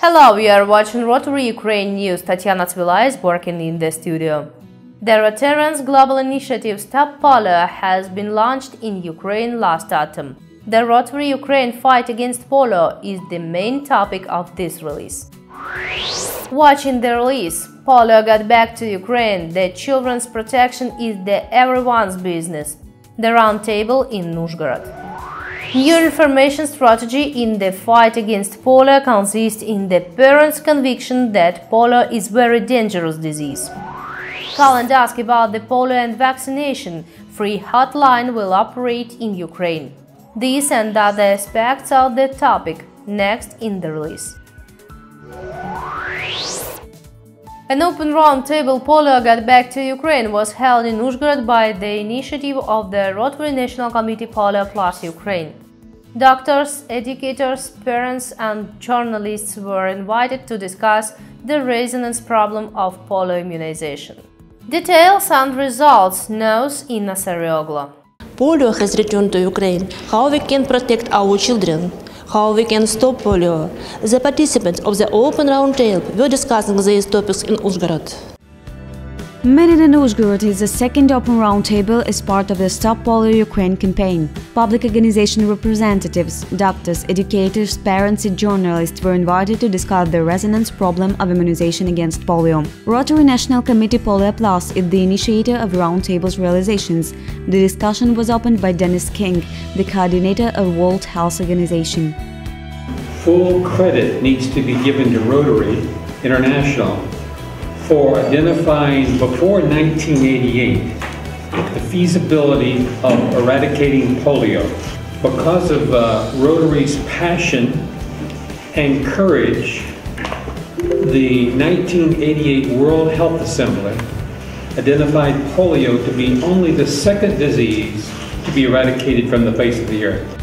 Hello, we are watching Rotary Ukraine news. Tatiana Tvila is working in the studio. The Rotarians global initiative Stop Polio has been launched in Ukraine last autumn. The Rotary Ukraine fight against polio is the main topic of this release. Watching the release, Polio got back to Ukraine. The children's protection is the everyone's business. The roundtable in Uzhgorod. New information strategy in the fight against polio consists in the parents' conviction that polio is very dangerous disease. Call and ask about the polio and vaccination. Free hotline will operate in Ukraine. These and other aspects of the topic next in the release. An open roundtable Polio got back to Ukraine was held in Uzhgorod by the initiative of the Rotary National Committee Polio plus Ukraine. Doctors, educators, parents and journalists were invited to discuss the resonance problem of polio immunization. Details and results knows Inna Sarioglu. Polio has returned to Ukraine. How we can protect our children? How we can stop polio? The participants of the open roundtable were discussing these topics in Uzhgorod. Meeting in Uzhgorod is the second open roundtable as part of the Stop Polio Ukraine campaign. Public organization representatives, doctors, educators, parents and journalists were invited to discuss the resonance problem of immunization against polio. Rotary National Committee Polio Plus is the initiator of roundtable's realizations. The discussion was opened by Dennis King, the coordinator of World Health Organization. Full credit needs to be given to Rotary International for identifying before 1988 the feasibility of eradicating polio. Because of Rotary's passion and courage, the 1988 World Health Assembly identified polio to be only the second disease to be eradicated from the face of the earth.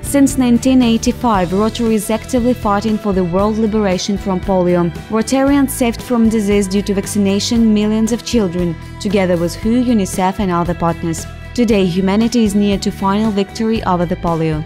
Since 1985, Rotary is actively fighting for the world liberation from polio. Rotarians saved from disease due to vaccination millions of children, together with WHO, UNICEF and other partners. Today, humanity is near to final victory over the polio.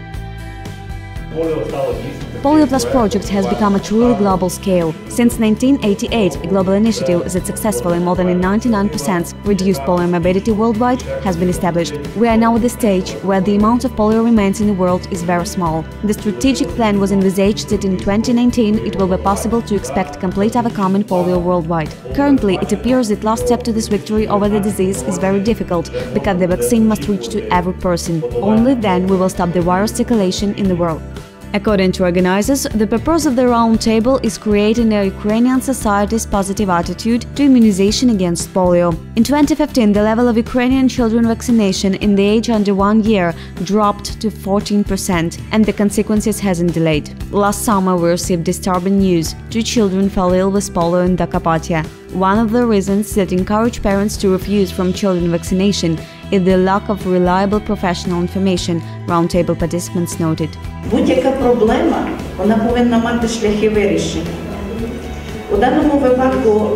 Polio Plus project has become a truly global scale. Since 1988, a global initiative that successfully more than 99% reduced polio morbidity worldwide has been established. We are now at the stage where the amount of polio remains in the world is very small. The strategic plan was envisaged that in 2019 it will be possible to expect complete overcoming polio worldwide. Currently, it appears that last step to this victory over the disease is very difficult because the vaccine must reach to every person. Only then we will stop the virus circulation in the world. According to organizers, the purpose of the roundtable is creating a Ukrainian society's positive attitude to immunization against polio. In 2015, the level of Ukrainian children vaccination in the age under 1 year dropped to 14%, and the consequences hasn't delayed. Last summer, we received disturbing news. 2 children fell ill with polio in Carpathia. One of the reasons that encourage parents to refuse from children vaccination is the lack of reliable professional information, roundtable participants noted. Будь-яка проблема, вона повинна мати шляхи вирішення. У даному випадку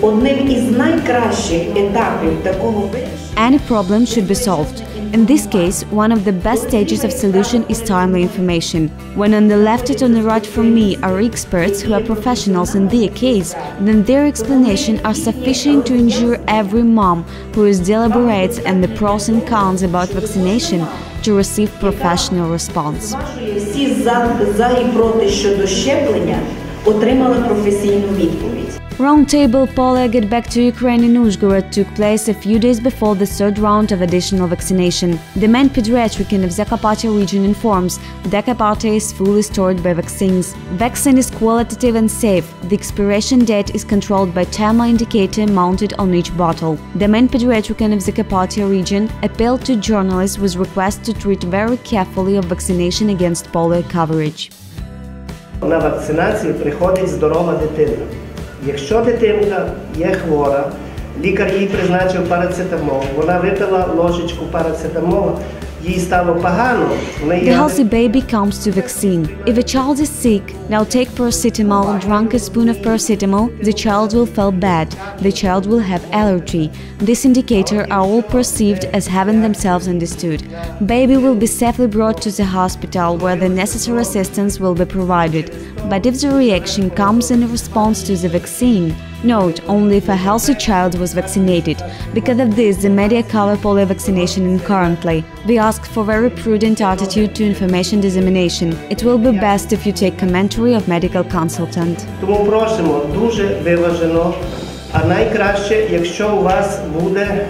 одним із найкращих етапів такого вирішення Any problem should be solved. In this case, one of the best stages of solution is timely information. When on the left and on the right from me are experts who are professionals in their case, then their explanation are sufficient to ensure every mom who is deliberates and the pros and cons about vaccination to receive professional response. всі за і проти щодо щеплення отримали професійну відповідь. Roundtable Polio Get Back to Ukraine in Uzhgorod took place a few days before the third round of additional vaccination. The main pediatrician of Zakarpattia region informs Zakarpattia is fully stored by vaccines. Vaccine is qualitative and safe. The expiration date is controlled by thermal indicator mounted on each bottle. The main pediatrician of Zakarpattia region appealed to journalists with request to treat very carefully of vaccination against polio coverage. На вакцинацію приходить здорова дитина. Якщо дитинка є хвора, лікар їй призначив парацетамол, вона випила ложечку парацетамола, їй стало погано. The healthy baby comes to vaccine. If a child is sick, now take paracetamol and drink a spoon of paracetamol, the child will feel bad, the child will have allergy. This indicator are all perceived as having themselves understood. Baby will be safely brought to the hospital where the necessary assistance will be provided. But if the reaction comes in response to the vaccine, note only if a healthy child was vaccinated. Because of this, the media cover polio vaccination incurrently. We ask for very prudent attitude to information dissemination. It will be best if you take commentary of medical consultant. Тому просимо дуже виважено, а найкраще, якщо у вас буде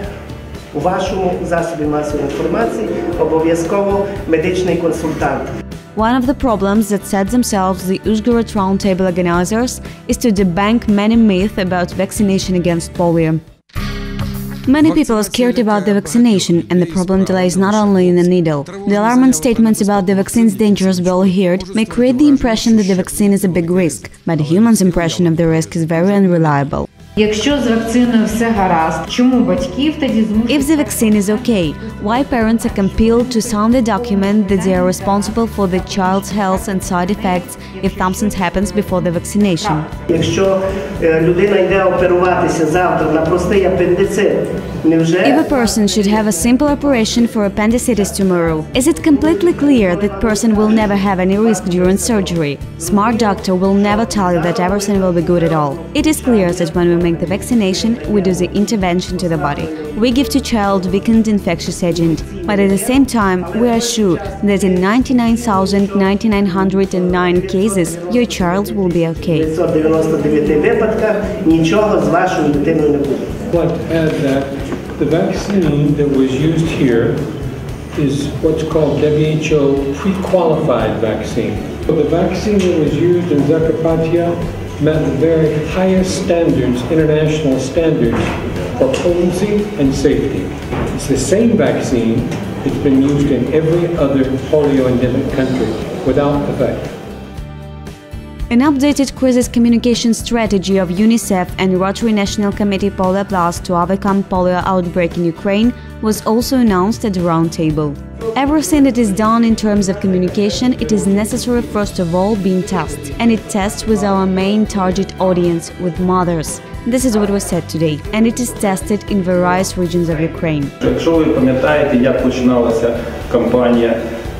у вашому засобі масової інформації обов'язково медичний консультант. One of the problems that set themselves the Uzhgorod roundtable organizers is to debunk many myths about vaccination against polio. Many people are scared about the vaccination, and the problem lies not only in the needle. The alarming statements about the vaccine's dangers we all heard may create the impression that the vaccine is a big risk, but the human's impression of the risk is very unreliable. Якщо з вакциною все гаразд, чому батьків тоді змушують? If the vaccine is okay, why parents are compelled to sign the document that they are responsible for the child's health and side effects if something happens before the vaccination? Якщо людина йде оперуватися завтра на простий апендицит, невже? If a person should have a simple operation for appendicitis tomorrow, is it completely clear that person will never have any risk during surgery? Smart doctor will never tell you that everything will be good at all. It is clear that when we make the vaccination, we do the intervention to the body. We give to child weakened infectious agent, but at the same time, we are sure that in 99,909 cases, your child will be okay. В 99 випадках нічого з вашою дитиною не буде. I'd like to add that the vaccine that was used here is what's called WHO pre-qualified vaccine. The vaccine that was used in Zakarpattia met the very highest standards, international standards, for potency and safety. It's the same vaccine that's been used in every other polio-endemic country without effect. An updated crisis communication strategy of UNICEF and Rotary National Committee Polio Plus to overcome polio outbreak in Ukraine was also announced at the roundtable. Everything that is done in terms of communication, it is necessary first of all being tested, and it tests with our main target audience, with mothers. This is what was said today, and it is tested in various regions of Ukraine. Якщо ви пам'ятаєте, як починалася кампанія,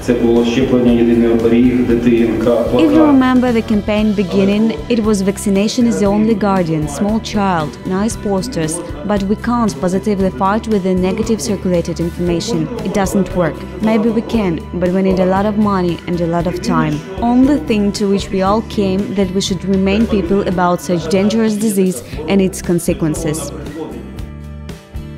це було щеплення єдиний оберіг, дитинка, плакат. If you remember the campaign beginning, it was vaccination is the only guardian, small child, nice posters, but we can't positively fight with the negative circulated information. It doesn't work. Maybe we can, but we need a lot of money and a lot of time. Only thing to which we all came that we should remind people about such dangerous disease and its consequences.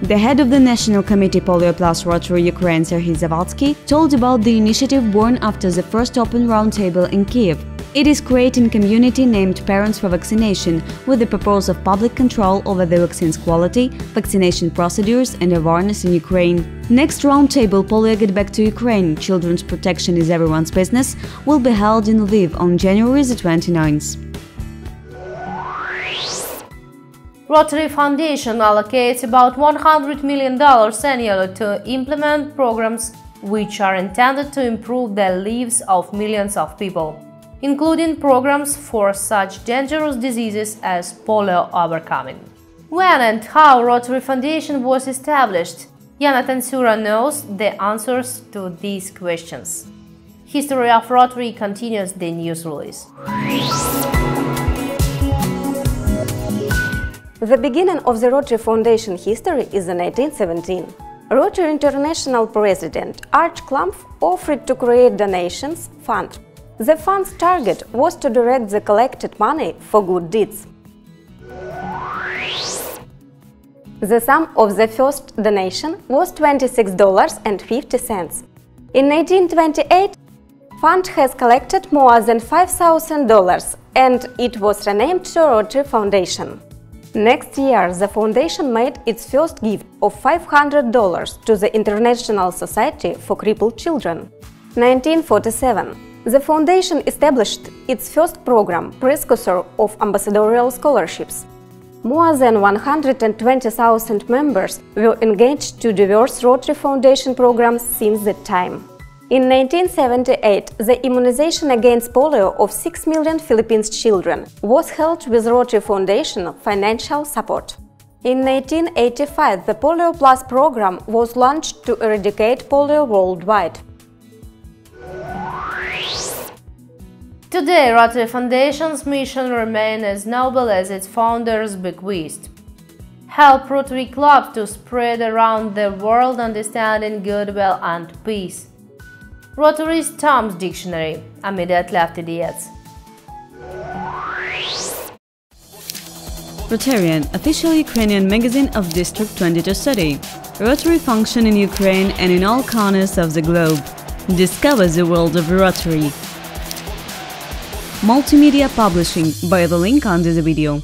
The head of the National Committee Polio Plus Rotary Ukraine, Serhiy Zavadsky, told about the initiative born after the first open roundtable in Kiev. It is creating community named Parents for Vaccination with the purpose of public control over the vaccine's quality, vaccination procedures and awareness in Ukraine. Next roundtable, Polio Get Back to Ukraine, Children's Protection is Everyone's Business, will be held in Lviv on January the 29th. Rotary Foundation allocates about $100 million annually to implement programs which are intended to improve the lives of millions of people, including programs for such dangerous diseases as polio overcoming. When and how Rotary Foundation was established, Yana Tansura knows the answers to these questions. History of Rotary continues the news release. The beginning of the Rotary Foundation history is in 1917. Rotary International President Arch Klumpf offered to create donations fund. The fund's target was to direct the collected money for good deeds. The sum of the first donation was $26.50. In 1928, fund has collected more than $5,000 and it was renamed to Rotary Foundation. Next year, the foundation made its first gift of $500 to the International Society for Crippled Children. 1947. The foundation established its first program, precursor of ambassadorial scholarships. More than 120,000 members were engaged to diverse Rotary Foundation programs since that time. In 1978, the immunization against polio of 6 million Philippine children was held with Rotary Foundation financial support. In 1985, the Polio Plus program was launched to eradicate polio worldwide. Today, Rotary Foundation's mission remains as noble as its founders bequeathed. Help Rotary clubs to spread around the world understanding, goodwill and peace. Rotary's Tom's Dictionary. Immediate left idiots. Rotarian, official Ukrainian magazine of District.2016. Rotary function in Ukraine and in all corners of the globe. Discover the world of Rotary. Multimedia publishing by the link under the video.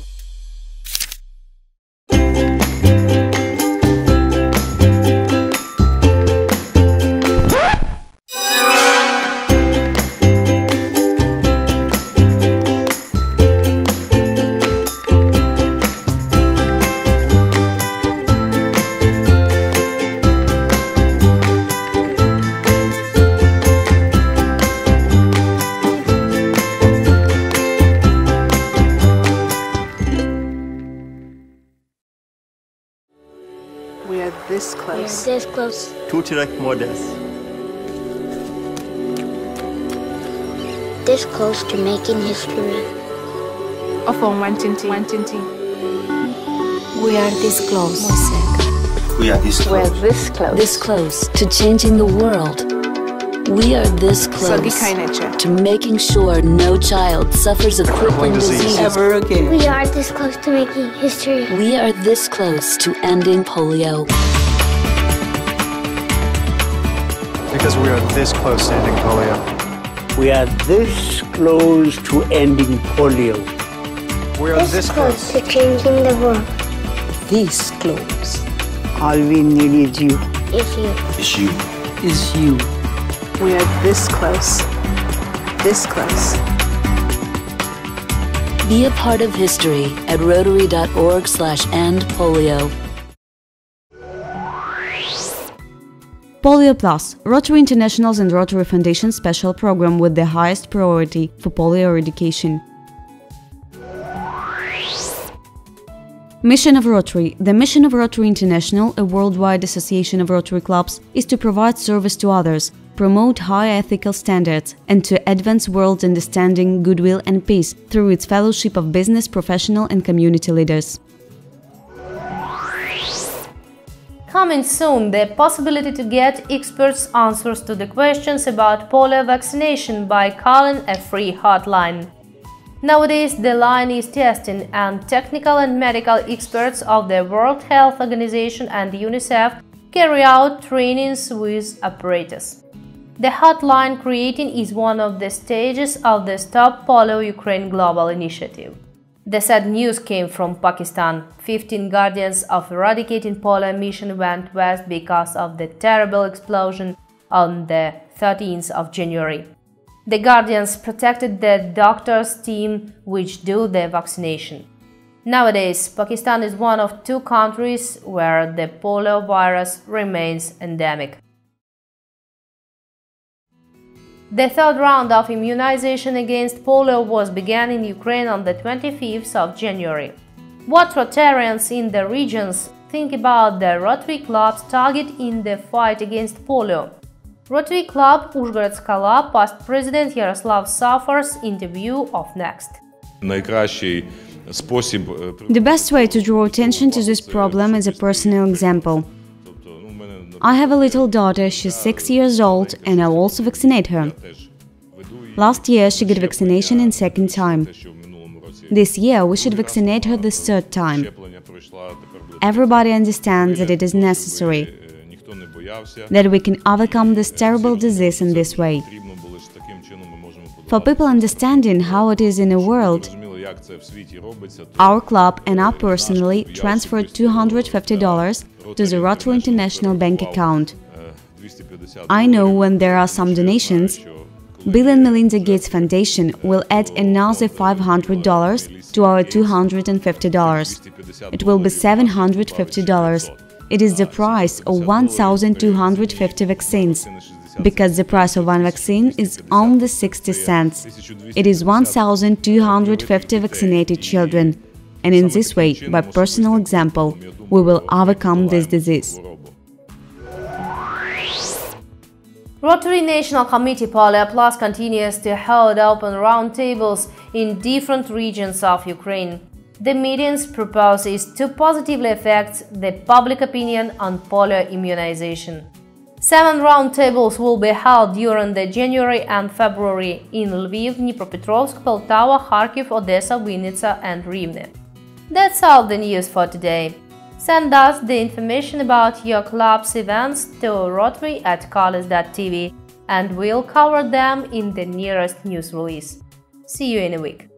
We are this close. We are this close. To direct models. This close to making history. Of Wantinti. We are this close. We are this close. We're this close. This close to changing the world. We are this close to making sure no child suffers a crippling disease ever again. We are this close to making history. We are this close to ending polio. Because we are this close to ending polio. We are this close to ending polio. We are this close to changing the world. This close. All we need is you. Is you. Is you. Is you. We are this close. This close. Be a part of history at rotary.org/endpolio. Polio Plus, Rotary International's and Rotary Foundation special program with the highest priority for polio eradication. Mission of Rotary. The mission of Rotary International, a worldwide association of Rotary clubs, is to provide service to others, promote high ethical standards, and to advance world understanding, goodwill and peace through its fellowship of business, professional and community leaders. Coming soon, the possibility to get experts' answers to the questions about polio vaccination by calling a free hotline. Nowadays, the line is testing, and technical and medical experts of the World Health Organization and UNICEF carry out trainings with apparatus. The hotline creating is one of the stages of the Stop Polio Ukraine global initiative. The sad news came from Pakistan. 15 guardians of eradicating polio mission went west because of the terrible explosion on the 13th of January. The guardians protected the doctors' team which do the vaccination. Nowadays, Pakistan is one of 2 countries where the polio virus remains endemic. The third round of immunization against polio was began in Ukraine on the 25th of January. What Rotarians in the regions think about the Rotary club's target in the fight against polio? Rotary Club Uzhgorod Skala past President Yaroslav Safar's interview of next. The best way to draw attention to this problem is a personal example. I have a little daughter, she's 6 years old, and I'll also vaccinate her. Last year she got vaccination in 2nd time. This year we should vaccinate her the 3rd time. Everybody understands that it is necessary, that we can overcome this terrible disease in this way. For people understanding how it is in the world, our club and I personally transferred $250 to the Rotary International bank account. I know when there are some donations, Bill and Melinda Gates Foundation will add another $500 to our $250. It will be $750. It is the price of 1,250 vaccines, because the price of one vaccine is only 60 cents. It is 1,250 vaccinated children, and in this way, by personal example, we will overcome this disease. Rotary National Committee Polio Plus continues to hold open roundtables in different regions of Ukraine. The meeting's purpose is to positively affect the public opinion on polio immunization. 7 roundtables will be held during the January and February in Lviv, Dnipropetrovsk, Poltava, Kharkiv, Odessa, Vinnytsia and Rivne. That's all the news for today. Send us the information about your club's events to rotary@college.tv and we'll cover them in the nearest news release. See you in a week.